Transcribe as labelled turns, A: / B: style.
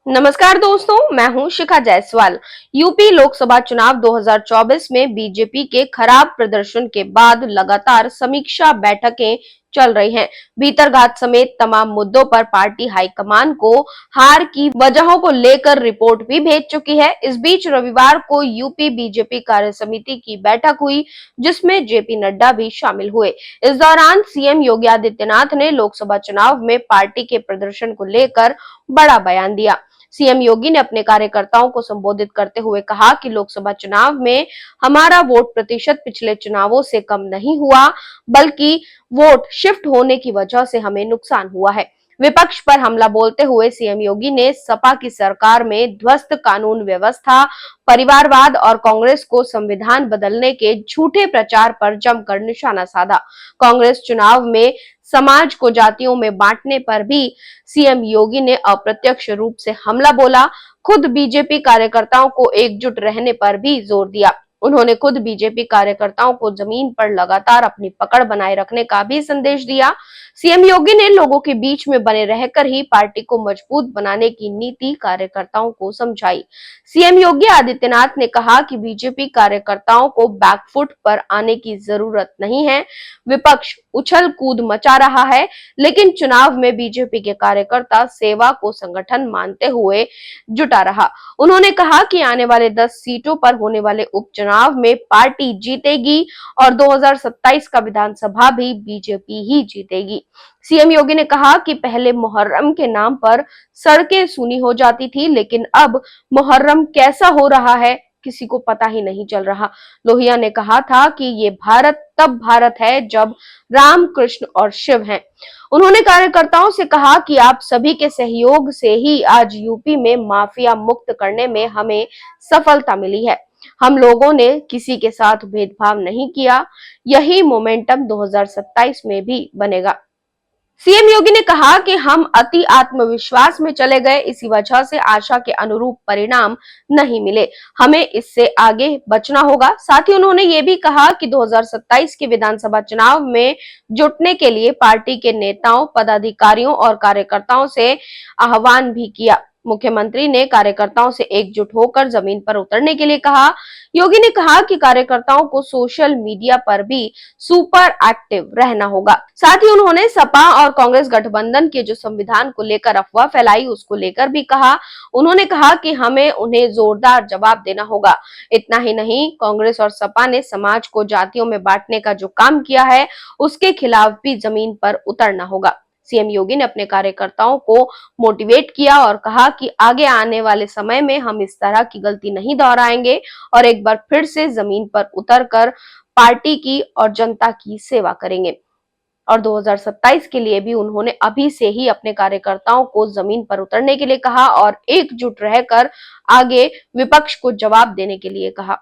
A: नमस्कार दोस्तों, मैं हूं शिखा जायसवाल। यूपी लोकसभा चुनाव 2024 में बीजेपी के खराब प्रदर्शन के बाद लगातार समीक्षा बैठकें चल रही हैं। भीतरघात समेत तमाम मुद्दों पर पार्टी हाईकमान को हार की वजहों को लेकर रिपोर्ट भी भेज चुकी है। इस बीच रविवार को यूपी बीजेपी कार्य समिति की बैठक हुई, जिसमें जेपी नड्डा भी शामिल हुए। इस दौरान सीएम योगी आदित्यनाथ ने लोकसभा चुनाव में पार्टी के प्रदर्शन को लेकर बड़ा बयान दिया। सीएम योगी ने अपने कार्यकर्ताओं को संबोधित करते हुए कहा कि लोकसभा चुनाव में हमारा वोट प्रतिशत पिछले चुनावों से कम नहीं हुआ, बल्कि वोट शिफ्ट होने की वजह से हमें नुकसान हुआ है। विपक्ष पर हमला बोलते हुए सीएम योगी ने सपा की सरकार में ध्वस्त कानून व्यवस्था, परिवारवाद और कांग्रेस को संविधान बदलने के झूठे प्रचार पर जमकर निशाना साधा। कांग्रेस चुनाव में समाज को जातियों में बांटने पर भी सीएम योगी ने अप्रत्यक्ष रूप से हमला बोला। खुद बीजेपी कार्यकर्ताओं को एकजुट रहने पर भी जोर दिया। उन्होंने खुद बीजेपी कार्यकर्ताओं को जमीन पर लगातार अपनी पकड़ बनाए रखने का भी संदेश दिया। सीएम योगी ने लोगों के बीच में बने रहकर ही पार्टी को मजबूत बनाने की नीति कार्यकर्ताओं को समझाई। सीएम योगी आदित्यनाथ ने कहा कि बीजेपी कार्यकर्ताओं को बैकफुट पर आने की जरूरत नहीं है। विपक्ष उछल कूद मचा रहा है, लेकिन चुनाव में बीजेपी के कार्यकर्ता सेवा को संगठन मानते हुए जुटा रहा। उन्होंने कहा कि आने वाले 10 सीटों पर होने वाले उपचुनाव में पार्टी जीतेगी और 2027 का विधानसभा भी बीजेपी ही जीतेगी। सीएम योगी ने कहा कि पहले मुहर्रम के नाम पर सड़कें सूनी हो जाती थी, लेकिन अब मुहर्रम कैसा हो रहा है किसी को पता ही नहीं चल रहा। लोहिया ने कहा था कि ये भारत तब भारत है जब राम, कृष्ण और शिव हैं। उन्होंने कार्यकर्ताओं से कहा कि आप सभी के सहयोग से ही आज यूपी में माफिया मुक्त करने में हमें सफलता मिली है। हम लोगों ने किसी के साथ भेदभाव नहीं किया। यही मोमेंटम 2027 में भी बनेगा। सीएम योगी ने कहा कि हम अति आत्मविश्वास में चले गए, इसी वजह से आशा के अनुरूप परिणाम नहीं मिले। हमें इससे आगे बचना होगा। साथ ही उन्होंने ये भी कहा कि 2027 के विधानसभा चुनाव में जुटने के लिए पार्टी के नेताओं, पदाधिकारियों और कार्यकर्ताओं से आह्वान भी किया। मुख्यमंत्री ने कार्यकर्ताओं से एकजुट होकर जमीन पर उतरने के लिए कहा। योगी ने कहा कि कार्यकर्ताओं को सोशल मीडिया पर भी सुपर एक्टिव रहना होगा। साथ ही उन्होंने सपा और कांग्रेस गठबंधन के जो संविधान को लेकर अफवाह फैलाई, उसको लेकर भी कहा। उन्होंने कहा कि हमें उन्हें जोरदार जवाब देना होगा। इतना ही नहीं, कांग्रेस और सपा ने समाज को जातियों में बांटने का जो काम किया है, उसके खिलाफ भी जमीन पर उतरना होगा। सीएम योगी ने अपने कार्यकर्ताओं को मोटिवेट किया और कहा कि आगे आने वाले समय में हम इस तरह की गलती नहीं दोहराएंगे और एक बार फिर से जमीन पर उतरकर पार्टी की और जनता की सेवा करेंगे। और 2027 के लिए भी उन्होंने अभी से ही अपने कार्यकर्ताओं को जमीन पर उतरने के लिए कहा और एकजुट रहकर आगे विपक्ष को जवाब देने के लिए कहा।